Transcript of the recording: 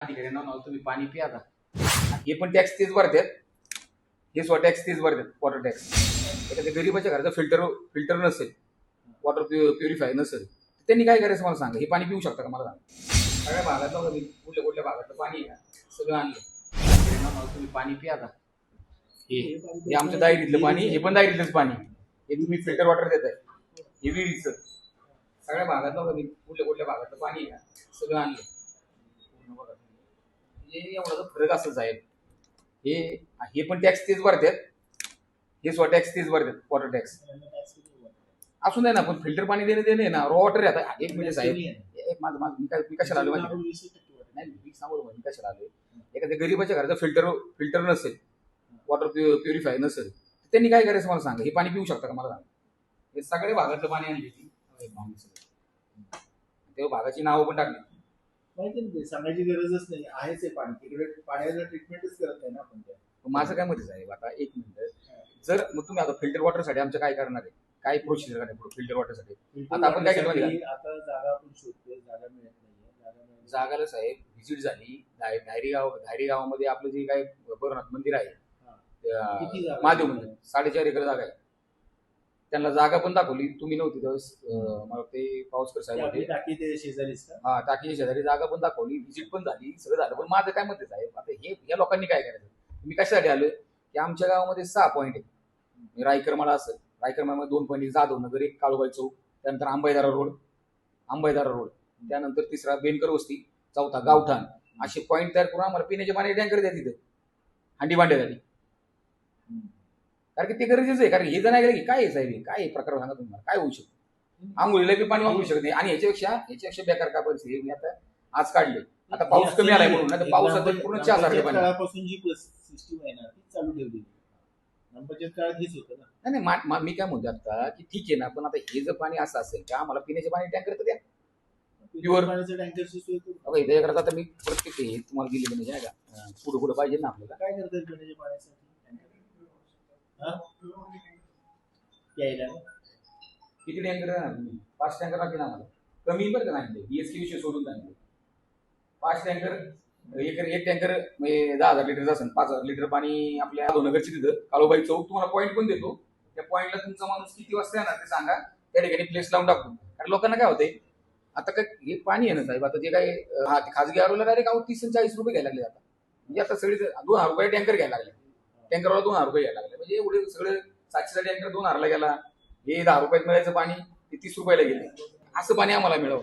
अधिकाऱ्यांना नाव तुम्ही पाणी पिया आता. हे पण टॅक्स तेच भरतात, हे स्वतः टॅक्स तेच भरतात, वॉटर टॅक्स. एखाद्या गरीबाच्या घराचा फिल्टर नसेल, वॉटर प्युरिफाय नसेल, त्यांनी काय करायचं मला सांगा. हे पाणी पिऊ शकता का मला सांगा. सगळ्या भागात बघा, मी कुठल्या कुठल्या भागातलं पाणी आहे का सगळं आणलं. अधिकाऱ्यांना नाव तुम्ही पाणी पिया आता. हे आमच्या दायरीतलं पाणी, हे पण दायरीतलंच पाणी. हे तुम्ही फिल्टर वॉटर देताय, हे विहिरीचं. सगळ्या भागात बघा, मी कुठल्या कुठल्या भागातलं पाणी आहे का सगळं आणलं. हे एवढा फरक असंच आहे. हे पण टॅक्स तेच भरतात, हे स्वतः टॅक्स तेच भरतात, वॉटर टॅक्स. असून दे ना, पण फिल्टर पाणी देणे ना, रॉ वॉटर आता. एक म्हणजे साहेब, एक माझं मी कशाला आलो माहिती नाही, मी सांगू मी कशाला आलोय. एखाद्या गरीबाच्या घराचा फिल्टर नसेल, वॉटर प्युरिफाय नसेल, त्यांनी काय करायचं मला सांगा. हे पाणी पिऊ शकता का मला सांगा. हे सगळे भागातलं पाणी आणली तेव्हा भागाची नावं पण टाकली. माहिती नाही, सांगायची गरजच नाही. आहेच आहे पाणी तिकडे, पाण्याला ट्रीटमेंटच करत नाही ना आपण. माझं काय मत आहे आता, एक मिनिट. जर मग तुम्ही आता फिल्टर वॉटर साठी आमचं काय करणार आहे, काय प्रोसिजर आहे फिल्टर वॉटर साठी. आता आपण काय केलं माहिती का? आता जागा आपण शोधतोय, जागा मिळत नाहीये. जागाला साहेब व्हिजिट झाली. धायरी गावामध्ये आपलं जे काय भरनाथ मंदिर आहे, महादेव मंदिर, 4.5 एकर जागा आहे. त्यांना जागा पण दाखवली, तुम्ही नव्हती त्यावेळेस. मला ते पावसकर साहेब होते. टाकी शेजारीच का? हा, टाकीच्या शेजारी जागा पण दाखवली, व्हिजिट पण झाली, सगळं झालं. पण माझं काय मत आहे साहेब, आता हे या लोकांनी काय करायचं. मी कशासाठी आलोय की आमच्या गावामध्ये 6 पॉईंट आहे. रायकरमाळा असेल, रायकरमाळामध्ये 2 पॉईंट, जाधव नगर, एक काळूबाई चौक, त्यानंतर आंबाईदारा रोड, त्यानंतर 3रा बेनकर वस्ती, 4था गावठाण. असे पॉईंट तयार करून आम्हाला पिण्याचे पाणी टँकर द्या तिथे, हंडी भांड्यासाठी. कारण की ते गरजेचं आहे. कारण हे जर नाही गेलं की काय आहे साहेब, काय प्रकार सांगा तुम्हाला, काय होऊ शकतो. आंघोळीला बी पाणी वापरू शकत नाही. आणि ह्याच्यापेक्षा बेकार का परिस्थिती मी आता आज काढले. आता पाऊस कमी आलाय म्हणून, नाही तर पावसात पूर्ण 4 सारखे पाणी. काळापासून जी सिस्टीम आहे ना, ती चालू ठेवली. ग्रामपंचायत काळात हेच होतं ना. नाही, मी काय म्हणतो आता की ठीक आहे ना, पण आता हे जर पाणी असं असेल की आम्हाला पिण्याचे पाणी टँकर तर द्या, प्युअर पाण्याचं टँकरची सोय करू. त्याच्याकडे आता मी प्रत्येक हे तुम्हाला दिलेलं म्हणजे नाही का, पुढे पाहिजे ना आपल्याला. काय करतात पिण्याच्या पाण्यासाठी यायला किती टँकर देणार तुम्ही? 5 टँकर लागतील आम्हाला. कमी बरं का नाही, BSK विषय सोडून सांगितलं. 5 टँकर, एक टँकर म्हणजे 10,000 लिटरचं असेल. 5,000 लिटर पाणी आपल्या नगरची तिथं काळूबाई चौक. तुम्हाला पॉईंट पण देतो, त्या पॉईंटला तुमचा माणूस किती वाजता येणार ते सांगा, त्या ठिकाणी प्लेस लावून टाकतो. कारण लोकांना काय होतंय आता, काय हे पाणी आहे ना साहेब, आता जे काय खाजगी आरोला डायरेक्ट 30 आणि 40 रुपये घ्यायला लागले आता. म्हणजे आता सगळे 2,000 रुपये टँकर घ्यायला लागले, टँकरवाला 2,000 रुपये घ्यायला लागले. म्हणजे एवढे सगळे 700चा टँकर 2,000ला गेला. हे 10 रुपयात मिळायचं पाणी ते 30 रुपयाला गेले. असं पाणी आम्हाला मिळावं.